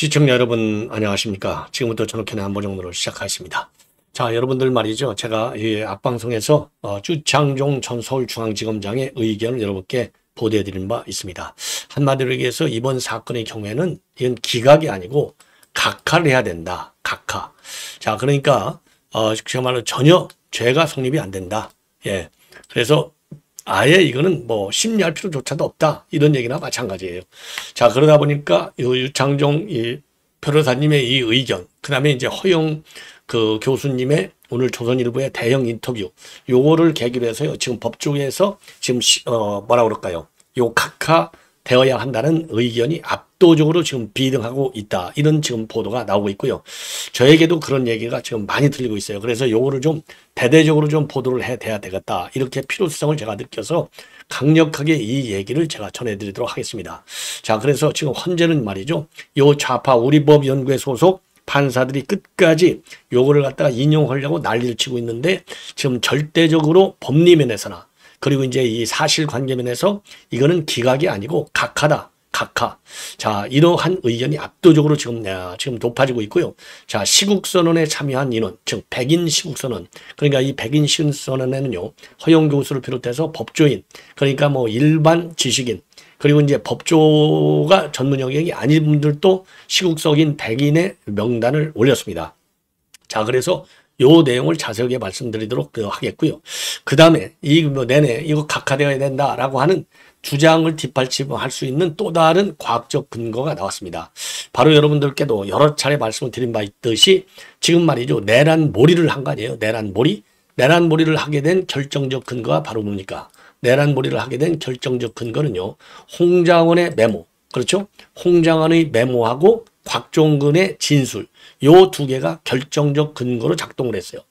시청자 여러분 안녕하십니까. 지금부터 전옥현의 한보정로를 시작하겠습니다. 자, 여러분들 말이죠. 제가 이 앞방송에서 주창종 전 서울중앙지검장의 의견을 여러분께 보도해드린 바 있습니다. 한마디로 얘기해서 이번 사건의 경우에는 이건 기각이 아니고 각하를 해야 된다. 각하. 자, 그러니까 정말로 전혀 죄가 성립이 안 된다. 예. 그래서 아예 이거는 뭐 심리할 필요조차도 없다. 이런 얘기나 마찬가지예요. 자, 그러다 보니까 유창종 변호사님의 이 의견, 그 다음에 이제 허영 교수님의 오늘 조선일보의 대형 인터뷰, 요거를 계기로 해서요. 지금 법조계에서 지금 뭐라 그럴까요? 요 각하 되어야 한다는 의견이 압도적으로 지금 비등하고 있다. 이런 지금 보도가 나오고 있고요. 저에게도 그런 얘기가 지금 많이 들리고 있어요. 그래서 요거를 좀 대대적으로 좀 보도를 해야 되겠다. 이렇게 필요성을 제가 느껴서 강력하게 이 얘기를 제가 전해드리도록 하겠습니다. 자, 그래서 지금 현재는 말이죠. 요 좌파 우리법연구회 소속 판사들이 끝까지 요거를 갖다가 인용하려고 난리를 치고 있는데 지금 절대적으로 법리면에서나 그리고 이제 이 사실관계면에서 이거는 기각이 아니고 각하다. 각하. 자, 이러한 의견이 압도적으로 지금 높아지고 있고요. 자, 시국선언에 참여한 인원, 즉 백인 시국선언. 그러니까 이 백인 시국선언에는요. 허영 교수를 비롯해서 법조인, 그러니까 뭐 일반 지식인, 그리고 이제 법조가 전문 영역이 아닌 분들도 시국적인 백인의 명단을 올렸습니다. 자, 그래서 요 내용을 자세하게 말씀드리도록 하겠고요. 그 다음에 내내 이거 각하되어야 된다라고 하는 주장을 뒷받침할 수 있는 또 다른 과학적 근거가 나왔습니다. 바로 여러분들께도 여러 차례 말씀을 드린 바 있듯이 지금 말이죠. 내란몰이를 한 거 아니에요. 내란몰이. 내란몰이를 하게 된 결정적 근거가 바로 뭡니까? 내란몰이를 하게 된 결정적 근거는요. 홍장원의 메모. 그렇죠? 홍장원의 메모하고 곽종근의 진술. 요 두 개가 결정적 근거로 작동을 했어요.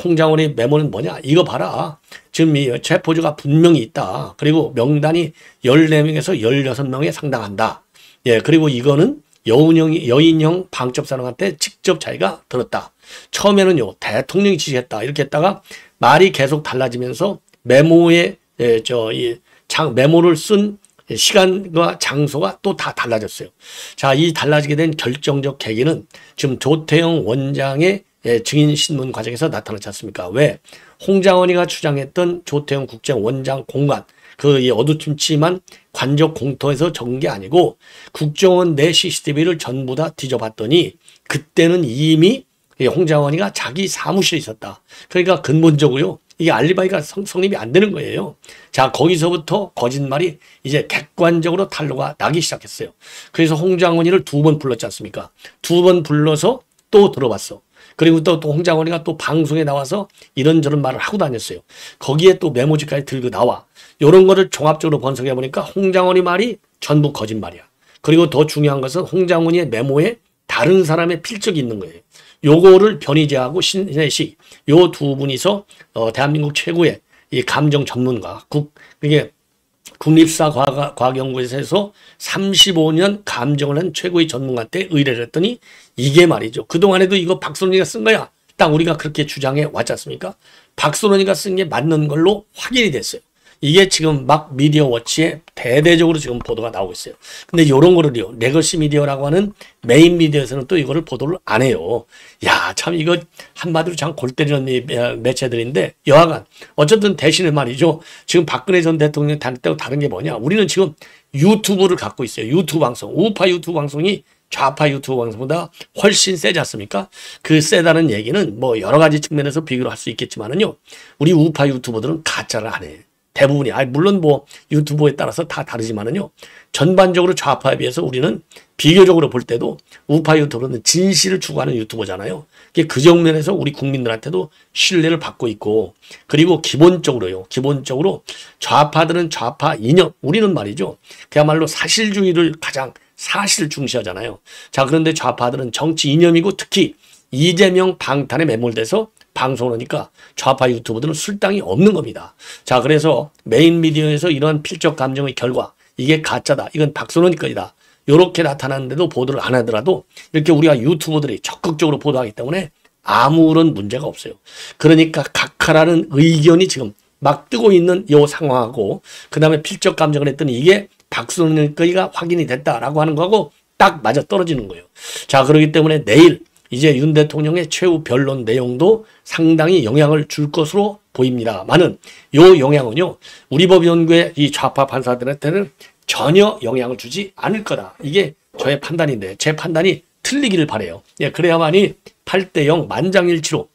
홍장원의 메모는 뭐냐? 이거 봐라. 지금 이 체포조가 분명히 있다. 그리고 명단이 14명에서 16명에 상당한다. 예, 그리고 이거는 여인형 방첩사령한테 직접 자기가 들었다. 처음에는요, 대통령이 지시했다. 이렇게 했다가 말이 계속 달라지면서 메모에, 메모를 쓴 시간과 장소가 또 다 달라졌어요. 자, 이 달라지게 된 결정적 계기는 지금 조태영 원장의 증인 신문 과정에서 나타나지 않습니까? 왜? 홍장원이가 주장했던 조태영 국정원장 공간, 이 어두침침한 관적 공터에서 적은 게 아니고 국정원 내 CCTV를 전부 다 뒤져봤더니 그때는 이미 홍장원이가 자기 사무실에 있었다. 그러니까 근본적으로요. 이게 알리바이가 성립이 안 되는 거예요. 자, 거기서부터 거짓말이 이제 객관적으로 탄로가 나기 시작했어요. 그래서 홍장원이를 2번 불렀지 않습니까? 2번 불러서 또 들어봤어. 그리고 또 홍장원이가 또 방송에 나와서 이런저런 말을 하고 다녔어요. 거기에 또 메모지까지 들고 나와. 이런 거를 종합적으로 분석해 보니까 홍장원이 말이 전부 거짓말이야. 그리고 더 중요한 것은 홍장원이의 메모에 다른 사람의 필적이 있는 거예요. 요거를 변희재하고 신혜식 요 두 분이서 대한민국 최고의 이 감정 전문가 이게 국립사과학연구소에서 35년 감정을 한 최고의 전문가한테 의뢰를 했더니 이게 말이죠. 그동안에도 이거 박선원이가 쓴 거야. 딱 우리가 그렇게 주장해 왔지 않습니까? 박선원이가 쓴 게 맞는 걸로 확인이 됐어요. 이게 지금 막 미디어워치에 대대적으로 지금 보도가 나오고 있어요. 근데 이런 거를요, 레거시 미디어라고 하는 메인 미디어에서는 또 이거를 보도를 안 해요. 야, 참 이거 한마디로 참 골 때리는 매체들인데 여하간 어쨌든 대신에 말이죠. 지금 박근혜 전 대통령이 다닐 때하고 다른 게 뭐냐. 우리는 지금 유튜브를 갖고 있어요. 유튜브 방송. 우파 유튜브 방송이 좌파 유튜브 방송보다 훨씬 세지 않습니까? 그 세다는 얘기는 뭐 여러 가지 측면에서 비교를 할 수 있겠지만은요. 우리 우파 유튜버들은 가짜를 안 해. 대부분이, 물론 뭐 유튜브에 따라서 다 다르지만은요. 전반적으로 좌파에 비해서 우리는 비교적으로 볼 때도 우파 유튜버는 진실을 추구하는 유튜버잖아요. 그 정면에서 우리 국민들한테도 신뢰를 받고 있고, 그리고 기본적으로 좌파들은 좌파 이념, 우리는 말이죠. 그야말로 사실주의를 가장 사실 중시하잖아요. 자, 그런데 좌파들은 정치 이념이고 특히 이재명 방탄에 매몰돼서 방송을 하니까 좌파 유튜버들은 술당이 없는 겁니다. 자, 그래서 메인 미디어에서 이러한 필적 감정의 결과 이게 가짜다. 이건 박선원이 거이다. 이렇게 나타나는데도 보도를 안 하더라도 이렇게 우리가 유튜버들이 적극적으로 보도하기 때문에 아무런 문제가 없어요. 그러니까 각하라는 의견이 지금 막 뜨고 있는 이 상황하고 그 다음에 필적 감정을 했더니 이게 박선원의 거이가 확인이 됐다라고 하는 거하고 딱 맞아 떨어지는 거예요. 자, 그렇기 때문에 내일 이제 윤 대통령의 최후 변론 내용도 상당히 영향을 줄 것으로 보입니다만은 요 영향은요, 우리 법연구의 이 좌파 판사들한테는 전혀 영향을 주지 않을 거다. 이게 저의 판단인데 제 판단이 틀리기를 바라요. 예, 그래야만이 8대0 만장일치로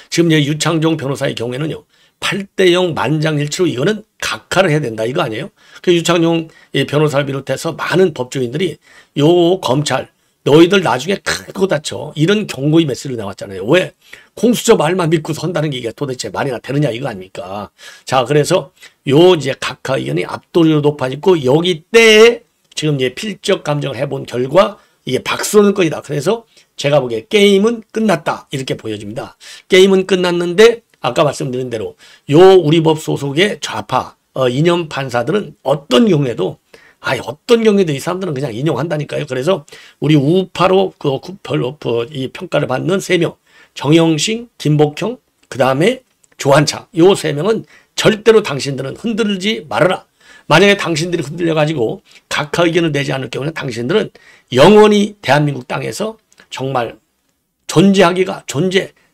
지금 이제 유창종 변호사의 경우에는요, 8대0 만장일치로 이거는 각하를 해야 된다 이거 아니에요? 그 유창종 변호사를 비롯해서 많은 법조인들이 요 검찰 너희들 나중에 크고 다쳐 이런 경고의 메시지를 나왔잖아요. 왜? 공수처 말만 믿고 선다는 게 이게 도대체 말이나 되느냐 이거 아닙니까? 자, 그래서 요 이제 각하 의견이 압도적으로 높아지고 여기 때에 지금 이제 필적 감정을 해본 결과 이게 박수는 건이다. 그래서 제가 보기에 게임은 끝났다 이렇게 보여집니다. 게임은 끝났는데 아까 말씀드린 대로 요 우리법 소속의 좌파 이념 판사들은 어떤 경우에도 이 사람들은 그냥 인용한다니까요. 그래서 우리 우파로 별로 이 평가를 받는 3명, 정영식, 김복형, 그 다음에 조한차, 요 3명은 절대로 당신들은 흔들지 말아라. 만약에 당신들이 흔들려가지고 각하 의견을 내지 않을 경우는 당신들은 영원히 대한민국 땅에서 정말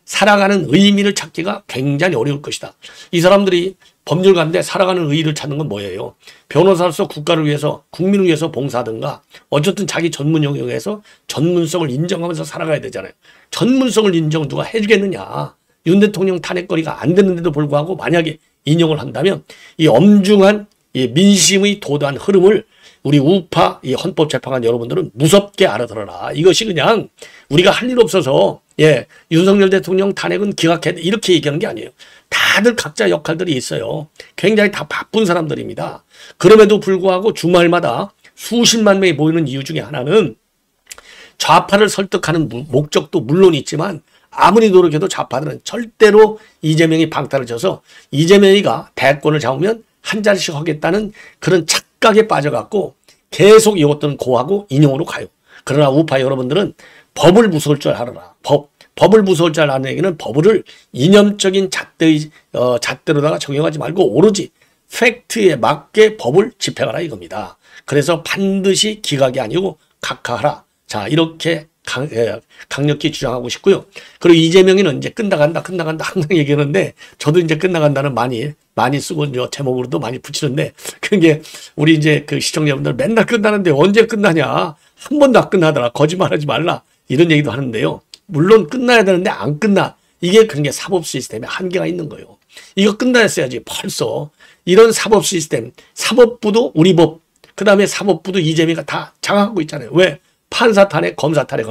살아가는 의미를 찾기가 굉장히 어려울 것이다. 이 사람들이 법률가인데 살아가는 의의를 찾는 건 뭐예요? 변호사로서 국가를 위해서, 국민을 위해서 봉사하든가 어쨌든 자기 전문 영역에서 전문성을 인정하면서 살아가야 되잖아요. 전문성을 인정 누가 해주겠느냐. 윤 대통령 탄핵거리가 안 되는데도 불구하고 만약에 인용을 한다면 이 엄중한 이 민심의 도도한 흐름을 우리 우파 이 헌법재판관 여러분들은 무섭게 알아들어라. 이것이 그냥 우리가 할 일 없어서 윤석열 대통령 탄핵은 기각해 이렇게 얘기하는 게 아니에요. 다들 각자 역할들이 있어요. 굉장히 다 바쁜 사람들입니다. 그럼에도 불구하고 주말마다 수십만 명이 모이는 이유 중에 하나는 좌파를 설득하는 목적도 물론 있지만 아무리 노력해도 좌파들은 절대로 이재명이 방탄을 쳐서 이재명이가 대권을 잡으면 한 자리씩 하겠다는 그런 착각에 빠져갖고 계속 이것들은 고하고 인용으로 가요. 그러나 우파 여러분들은 법을 무서울 줄 알아라. 법을 무서울 줄 아는 얘기는 법을 이념적인 잣대로다가 적용하지 말고 오로지 팩트에 맞게 법을 집행하라 이겁니다. 그래서 반드시 기각이 아니고 각하하라. 자, 이렇게 강력히 주장하고 싶고요. 그리고 이재명이는 이제 끝나간다 항상 얘기하는데 저도 이제 끝나간다는 많이 쓰고 제목으로도 많이 붙이는데 그게 우리 이제 그 시청자분들 맨날 끝나는데 언제 끝나냐. 한 번도 안 끝나더라. 거짓말하지 말라. 이런 얘기도 하는데요. 물론 끝나야 되는데 안 끝나. 이게 그런 게 사법 시스템에 한계가 있는 거예요. 이거 끝났어야지 벌써. 이런 사법 시스템, 사법부도 우리 법, 그 다음에 사법부도 이재명이가 다 장악하고 있잖아요. 왜? 판사 탄핵, 검사 탄핵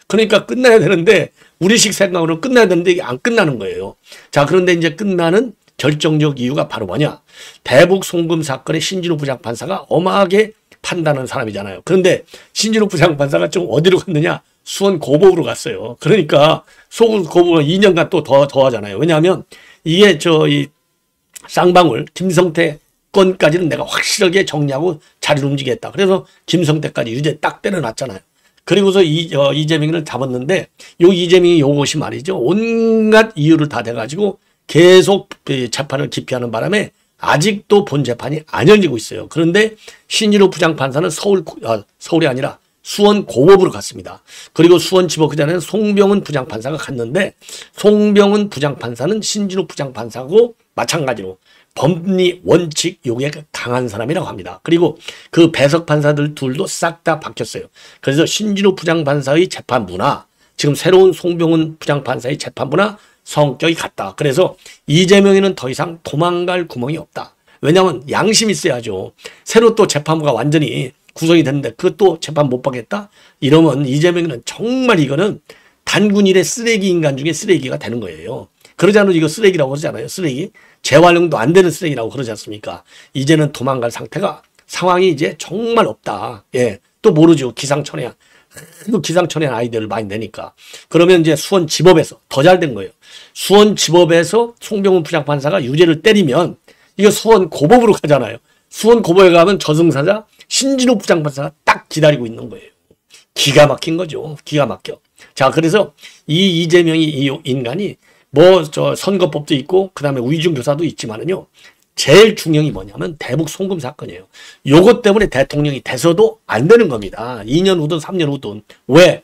그러니까 끝나야 되는데 우리식 생각으로 끝나야 되는데 이게 안 끝나는 거예요. 자, 그런데 이제 끝나는 결정적 이유가 바로 뭐냐? 대북 송금 사건의 신진우 부장판사가 엄하게 판단하는 사람이잖아요. 그런데 신진우 부장판사가 좀 어디로 갔느냐? 수원 고법으로 갔어요. 그러니까 소금 고법은 2년간 또 더 하잖아요. 왜냐하면 이게 이 쌍방울 김성태 건까지는 내가 확실하게 정리하고 자리를 움직이겠다. 그래서 김성태까지 유죄 딱 때려놨잖아요. 그리고서 이재명을 잡았는데 요 이재명이 요것이 말이죠. 온갖 이유를 다 대가지고 계속 재판을 기피하는 바람에 아직도 본 재판이 안 열리고 있어요. 그런데 신진우 부장판사는 서울이 아니라 수원 고법으로 갔습니다. 그리고 수원지법 그전에는 송병훈 부장판사가 갔는데 송병훈 부장판사는 신진우 부장판사고 마찬가지로 법리 원칙 요구에 강한 사람이라고 합니다. 그리고 그 배석 판사들 둘도 싹 다 바뀌었어요. 그래서 신진우 부장판사의 재판부나 지금 새로운 송병훈 부장판사의 재판부나 성격이 같다. 그래서 이재명이는 더 이상 도망갈 구멍이 없다. 왜냐하면 양심이 있어야죠. 새로 또 재판부가 완전히 구성이 됐는데 그것도 재판 못 받겠다? 이러면 이재명이는 정말 이거는 단군 일의 쓰레기 인간 중에 쓰레기가 되는 거예요. 그러지 않아도 이거 쓰레기라고 그러잖아요. 쓰레기. 재활용도 안 되는 쓰레기라고 그러지 않습니까? 이제는 도망갈 상황이 이제 정말 없다. 예. 또 모르죠. 기상천외한. 또 기상천외한 아이디어를 많이 내니까. 그러면 이제 수원지법에서 더 잘 된 거예요. 수원지법에서 송병훈 부장판사가 유죄를 때리면 이거 수원고법으로 가잖아요. 수원고법에 가면 저승사자 신진우 부장판사가 딱 기다리고 있는 거예요. 기가 막힌 거죠. 기가 막혀. 자, 그래서 이 이재명이 이 인간이 선거법도 있고 그다음에 위중교사도 있지만은요. 제일 중요한 게 뭐냐면 대북 송금 사건이에요. 요것 때문에 대통령이 돼서도 안 되는 겁니다. 2년 후든 3년 후든. 왜?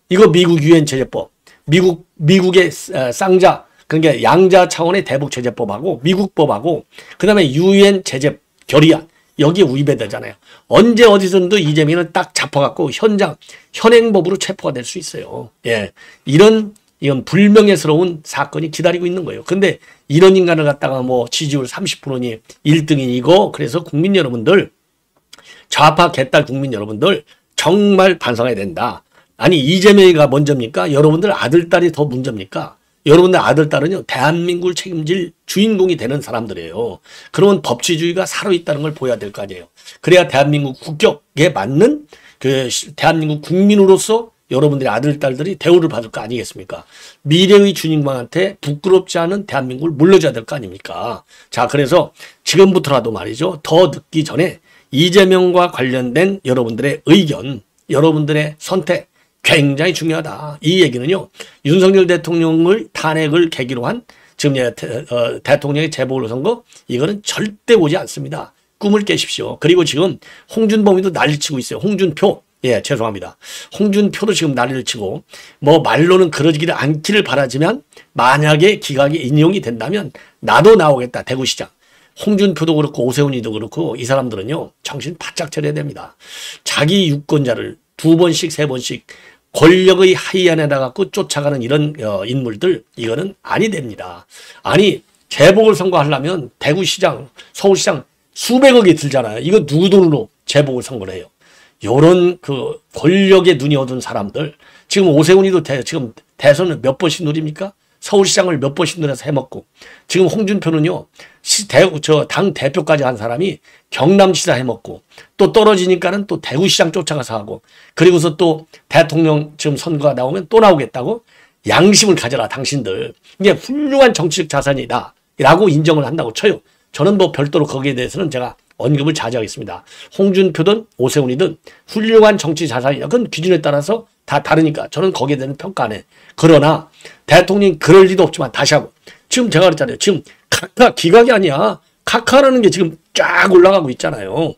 이거 미국 유엔 제재법, 미국의 쌍자, 그러니까 양자 차원의 대북 제재법하고 미국법하고 그다음에 유엔 제재 결의안 여기에 위배되잖아요. 언제 어디서든 이재명은 딱 잡혀갖고 현행법으로 체포가 될 수 있어요. 예, 이건 불명예스러운 사건이 기다리고 있는 거예요. 근데 이런 인간을 갖다가 뭐 지지율 30%니 1등이고 그래서 국민 여러분들, 좌파 개딸 국민 여러분들 정말 반성해야 된다. 아니 이재명이가 먼저입니까? 여러분들 아들딸이 더 문제입니까? 여러분들 아들딸은요 대한민국을 책임질 주인공이 되는 사람들이에요. 그러면 법치주의가 살아있다는 걸 보여야 될 거 아니에요. 그래야 대한민국 국격에 맞는 그 대한민국 국민으로서 여러분들의 아들딸들이 대우를 받을 거 아니겠습니까? 미래의 주인공한테 부끄럽지 않은 대한민국을 물려줘야 될 거 아닙니까? 자, 그래서 지금부터라도 말이죠. 더 늦기 전에 이재명과 관련된 여러분들의 의견, 여러분들의 선택 굉장히 중요하다. 이 얘기는요. 윤석열 대통령을 탄핵을 계기로 한 지금 대통령의 재보궐선거 이거는 절대 오지 않습니다. 꿈을 깨십시오. 그리고 지금 홍준범이도 난리치고 있어요. 홍준표. 예, 죄송합니다. 홍준표도 지금 난리를 치고 뭐 말로는 그러지기를 않기를 바라지만 만약에 기각이 인용이 된다면 나도 나오겠다. 대구시장. 홍준표도 그렇고 오세훈이도 그렇고 이 사람들은요. 정신 바짝 차려야 됩니다. 자기 유권자를 2번씩 3번씩 권력의 하이안에다 갖고 쫓아가는 이런 인물들 이거는 아니 됩니다. 아니 재보궐선거 하려면 대구시장, 서울시장 수백억이 들잖아요. 이거 누구 돈으로 재보궐선거를 해요. 요런 그 권력에 눈이 어두운 사람들 지금 오세훈이도 지금 대선을 몇 번씩 누립니까? 서울시장을 몇 번씩 누려서 해먹고 지금 홍준표는요 당 대표까지 한 사람이 경남시장 해먹고 또 떨어지니까는 또 대구시장 쫓아가서 하고 그리고서 또 대통령 지금 선거가 나오면 또 나오겠다고 양심을 가져라 당신들 이게 훌륭한 정치적 자산이다 라고 인정을 한다고 쳐요. 저는 뭐 별도로 거기에 대해서는 제가 언급을 자제하겠습니다. 홍준표든 오세훈이든 훌륭한 정치 자산이다. 그건 기준에 따라서 다 다르니까 저는 거기에 대한 평가 안 해. 그러나 대통령이 그럴 리도 없지만 다시 하고 지금 제가 그랬잖아요. 지금 카카 기각이 아니야. 카카라는 게 지금 쫙 올라가고 있잖아요.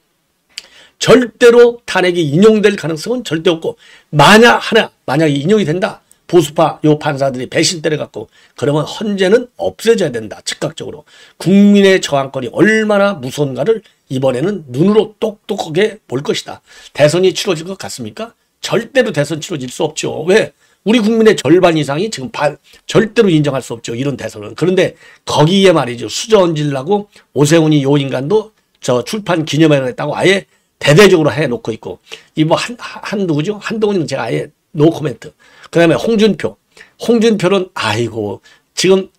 절대로 탄핵이 인용될 가능성은 절대 없고 만약에 인용이 된다. 보수파 요 판사들이 배신 때려갖고 그러면 헌재는 없애져야 된다. 즉각적으로. 국민의 저항권이 얼마나 무서운가를 이번에는 눈으로 똑똑하게 볼 것이다. 대선이 치러질 것 같습니까? 절대로 대선 치러질 수 없죠. 왜? 우리 국민의 절반 이상이 지금 절대로 인정할 수 없죠. 이런 대선은. 그런데 거기에 말이죠. 수저 얹으려고 오세훈이 요 인간도 저 출판 기념회를 했다고 아예 대대적으로 해놓고 있고 이 뭐 누구죠? 한동훈이는 제가 아예 노 코멘트. 그 다음에 홍준표는 아이고 지금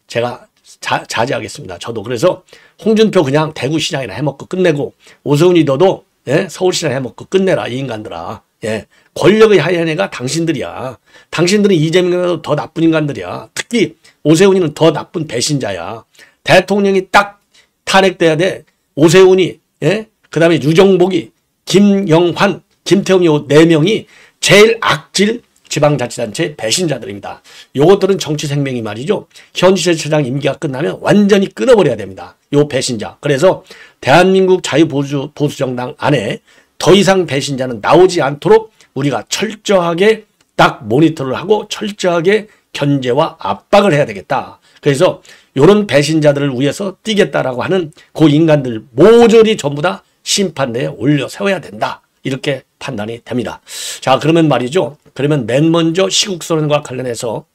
제가 자제하겠습니다. 저도 그래서 홍준표 그냥 대구시장이나 해먹고 끝내고 오세훈이 너도 예? 서울시장 해먹고 끝내라 이 인간들아. 예. 권력의 하야네가 당신들이야. 당신들은 이재명보다 더 나쁜 인간들이야. 특히 오세훈이는 더 나쁜 배신자야. 대통령이 딱 탄핵돼야 돼. 오세훈이 예? 그 다음에 유정복이 김영환 김태형 요 4명이 제일 악질 지방자치단체 배신자들입니다. 요것들은 정치 생명이 말이죠. 현지제처장 임기가 끝나면 완전히 끊어버려야 됩니다. 요 배신자. 그래서 대한민국 자유보수정당 안에 더 이상 배신자는 나오지 않도록 우리가 철저하게 딱 모니터를 하고 철저하게 견제와 압박을 해야 되겠다. 그래서 이런 배신자들을 위해서 뛰겠다라고 하는 그 인간들 모조리 전부 다 심판대에 올려 세워야 된다. 이렇게 판단이 됩니다. 자, 그러면 말이죠. 그러면 맨 먼저 시국선언과 관련해서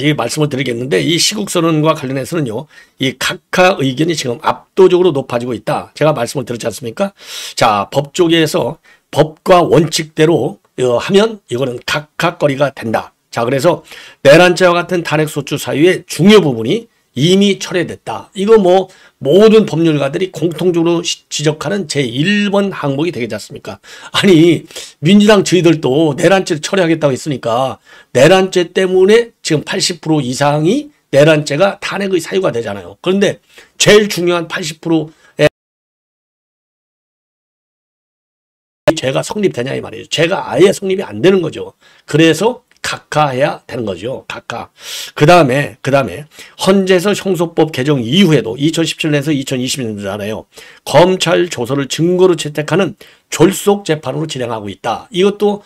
이 말씀을 드리겠는데 이 시국선언과 관련해서는요. 이 각하 의견이 지금 압도적으로 높아지고 있다. 제가 말씀을 드렸지 않습니까? 자, 법 쪽에서 법과 원칙대로 하면 이거는 각하거리가 된다. 자, 그래서 내란죄와 같은 탄핵소추 사유의 중요 부분이 이미 철회됐다. 이거 뭐 모든 법률가들이 공통적으로 지적하는 제1번 항목이 되겠지 않습니까? 아니 민주당 저희들도 내란죄를 철회하겠다고 했으니까 내란죄 때문에 지금 80% 이상이 내란죄가 탄핵의 사유가 되잖아요. 그런데 제일 중요한 80%의 죄가 성립되냐 이 말이에요. 죄가 아예 성립이 안 되는 거죠. 그래서 각하해야 되는 거죠. 각하. 그 다음에 헌재에서 형소법 개정 이후에도 2017년에서 2020년이잖아요. 검찰 조서를 증거로 채택하는 졸속 재판으로 진행하고 있다. 이것도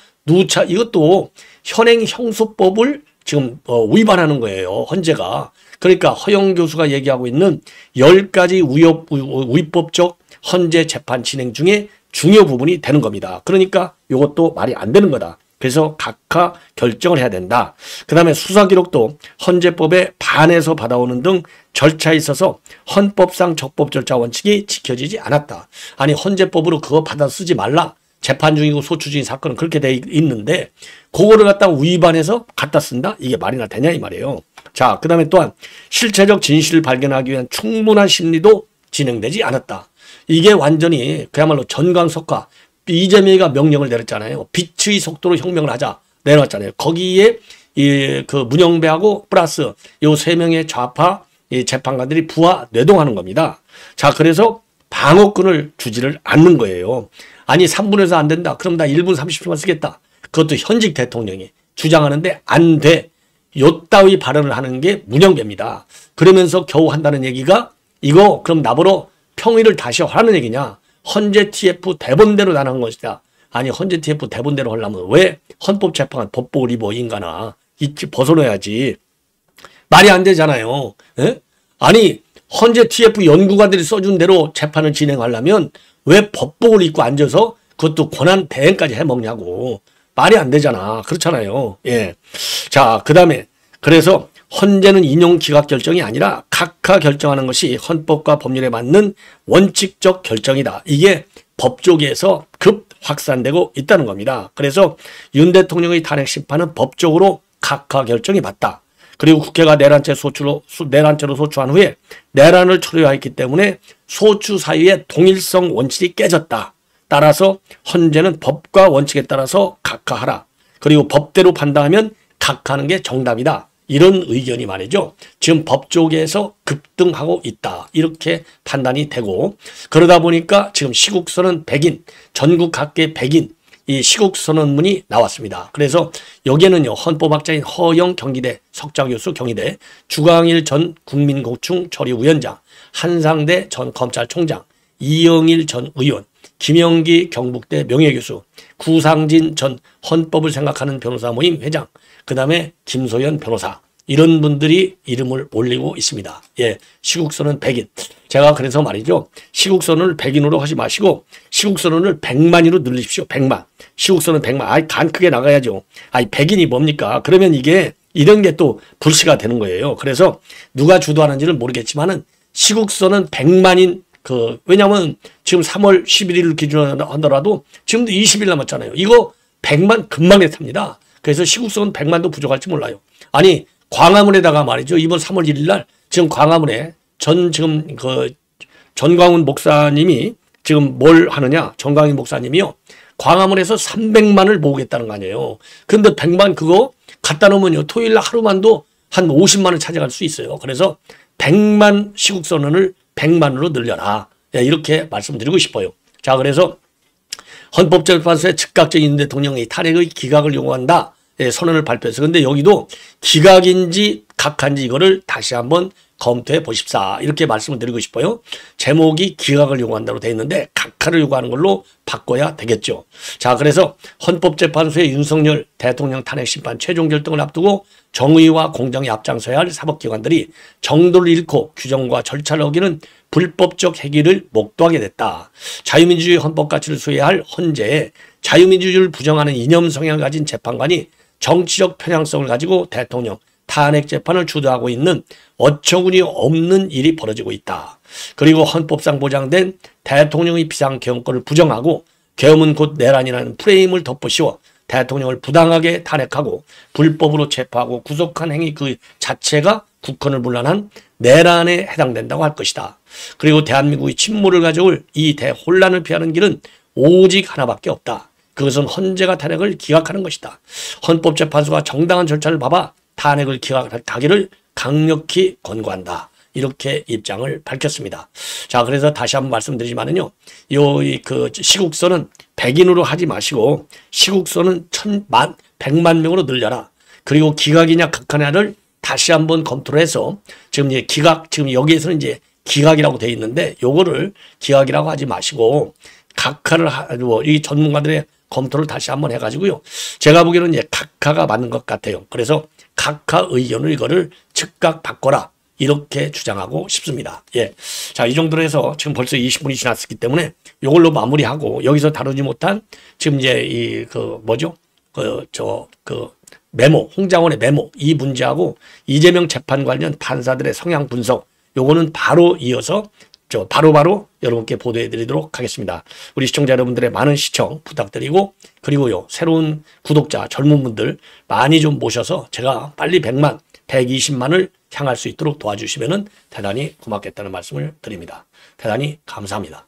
현행 형소법을 지금 위반하는 거예요. 헌재가. 그러니까 허영 교수가 얘기하고 있는 10가지 위법적 헌재 재판 진행 중에 중요 부분이 되는 겁니다. 그러니까 이것도 말이 안 되는 거다. 그래서 각하 결정을 해야 된다. 그 다음에 수사 기록도 헌재법에 반해서 받아오는 등 절차에 있어서 헌법상 적법 절차 원칙이 지켜지지 않았다. 아니 헌재법으로 그거 받아 쓰지 말라. 재판 중이고 소추 중인 사건은 그렇게 돼 있는데 그거를 갖다가 위반해서 갖다 쓴다? 이게 말이나 되냐 이 말이에요. 자, 그 다음에 또한 실체적 진실을 발견하기 위한 충분한 심리도 진행되지 않았다. 이게 완전히 그야말로 전광석화 이재명이가 명령을 내렸잖아요. 빛의 속도로 혁명을 하자 내려왔잖아요. 거기에 그 문영배하고 플러스 요 3명의 좌파 재판관들이 부하 뇌동하는 겁니다. 자, 그래서 방어권을 주지를 않는 거예요. 아니 3분에서 안 된다. 그럼 나 1분 30초만 쓰겠다. 그것도 현직 대통령이 주장하는데 안 돼. 요따위 발언을 하는 게 문영배입니다. 그러면서 겨우 한다는 얘기가 이거 그럼 나보러 평의를 다시 하라는 얘기냐. 헌재 TF 대본대로 나는 것이다. 아니 헌재 TF 대본대로 하려면 왜 헌법재판관 법복을 입어 인간아. 입지 벗어놔야지. 말이 안 되잖아요. 에? 아니 헌재 TF 연구관들이 써준 대로 재판을 진행하려면 왜 법복을 입고 앉아서 그것도 권한 대행까지 해먹냐고. 말이 안 되잖아. 그렇잖아요. 예. 자, 그 다음에 그래서 헌재는 인용 기각 결정이 아니라 각하 결정하는 것이 헌법과 법률에 맞는 원칙적 결정이다. 이게 법조계에서 급 확산되고 있다는 겁니다. 그래서 윤 대통령의 탄핵 심판은 법적으로 각하 결정이 맞다. 그리고 국회가 내란죄로 소추한 후에 내란을 처리하였기 때문에 소추 사유의 동일성 원칙이 깨졌다. 따라서 헌재는 법과 원칙에 따라서 각하하라. 그리고 법대로 판단하면 각하하는 게 정답이다. 이런 의견이 말이죠. 지금 법조계에서 급등하고 있다. 이렇게 판단이 되고 그러다 보니까 지금 시국선언 100인, 전국 각계 100인 이 시국선언문이 나왔습니다. 그래서 여기에는요. 헌법학자인 허영 경기대 석좌교수 경희대, 주광일 전 국민고충 처리위원장, 한상대 전 검찰총장, 이영일 전 의원, 김영기 경북대 명예교수, 구상진 전 헌법을 생각하는 변호사 모임 회장, 그 다음에 김소연 변호사 이런 분들이 이름을 올리고 있습니다. 예, 시국선언 100인. 제가 그래서 말이죠. 시국선언을 100인으로 하지 마시고 시국선언을 100만으로 늘리십시오. 100만. 시국선언 100만. 아이 간 크게 나가야죠. 아이 100인이 뭡니까? 그러면 이게 이런 게 또 불씨가 되는 거예요. 그래서 누가 주도하는지는 모르겠지만은 시국선언 100만인 왜냐면 지금 3월 11일을 기준으로 하더라도 지금도 20일 남았잖아요. 이거 100만 금방에 탑니다. 그래서 시국선언 100만도 부족할지 몰라요. 아니 광화문에다가 말이죠. 이번 3월 1일 날 지금 광화문에 전광훈 목사님이 지금 뭘 하느냐. 전광훈 목사님이요. 광화문에서 300만을 모으겠다는 거 아니에요. 근데 100만 그거 갖다 놓으면요. 토요일 날 하루만도 한 50만을 찾아갈 수 있어요. 그래서 100만 시국선언을 100만으로 늘려라. 이렇게 말씀드리고 싶어요. 자, 그래서 헌법재판소의 즉각적인 대통령의 탄핵의 기각을 요구한다. 선언을 발표해서. 근데 여기도 기각인지 각한지 이거를 다시 한번 검토해 보십사. 이렇게 말씀을 드리고 싶어요. 제목이 기각을 요구한다로 되어 있는데 각하를 요구하는 걸로 바꿔야 되겠죠. 자, 그래서 헌법재판소의 윤석열 대통령 탄핵 심판 최종 결정을 앞두고 정의와 공정에 앞장서야 할 사법기관들이 정도를 잃고 규정과 절차를 어기는 불법적 행위를 목도하게 됐다. 자유민주주의 헌법 가치를 수호해야 할 헌재에 자유민주주의를 부정하는 이념 성향을 가진 재판관이 정치적 편향성을 가지고 대통령 탄핵 재판을 주도하고 있는 어처구니 없는 일이 벌어지고 있다. 그리고 헌법상 보장된 대통령의 비상계엄권을 부정하고 계엄은 곧 내란이라는 프레임을 덮어씌워 대통령을 부당하게 탄핵하고 불법으로 체포하고 구속한 행위 그 자체가 국헌을 문란한 내란에 해당된다고 할 것이다. 그리고 대한민국의 침몰을 가져올 이 대혼란을 피하는 길은 오직 하나밖에 없다. 그것은 헌재가 탄핵을 기각하는 것이다. 헌법재판소가 정당한 절차를 밟아 탄핵을 기각하기를 강력히 권고한다. 이렇게 입장을 밝혔습니다. 자, 그래서 다시 한번 말씀드리지만은요, 시국선은 100인으로 하지 마시고, 시국선은 100만 명으로 늘려라. 그리고 기각이냐 각하냐를 다시 한번 검토를 해서 지금 이제 기각, 지금 여기에서는 이제 기각이라고 돼 있는데 요거를 기각이라고 하지 마시고 각하를 이 전문가들의 검토를 다시 한번 해가지고요. 제가 보기에는 이제 각하가 맞는 것 같아요. 그래서 각하 의견을 이거를 즉각 바꿔라. 이렇게 주장하고 싶습니다. 예. 자, 이 정도로 해서 지금 벌써 20분이 지났기 때문에 이걸로 마무리하고 여기서 다루지 못한 지금 이제 메모, 홍장원의 메모 이 문제하고 이재명 재판 관련 판사들의 성향 분석 요거는 바로 이어서 바로바로 여러분께 보도해 드리도록 하겠습니다. 우리 시청자 여러분들의 많은 시청 부탁드리고 그리고요 새로운 구독자 젊은 분들 많이 좀 모셔서 제가 빨리 100만 120만을 향할 수 있도록 도와주시면 대단히 고맙겠다는 말씀을 드립니다. 대단히 감사합니다.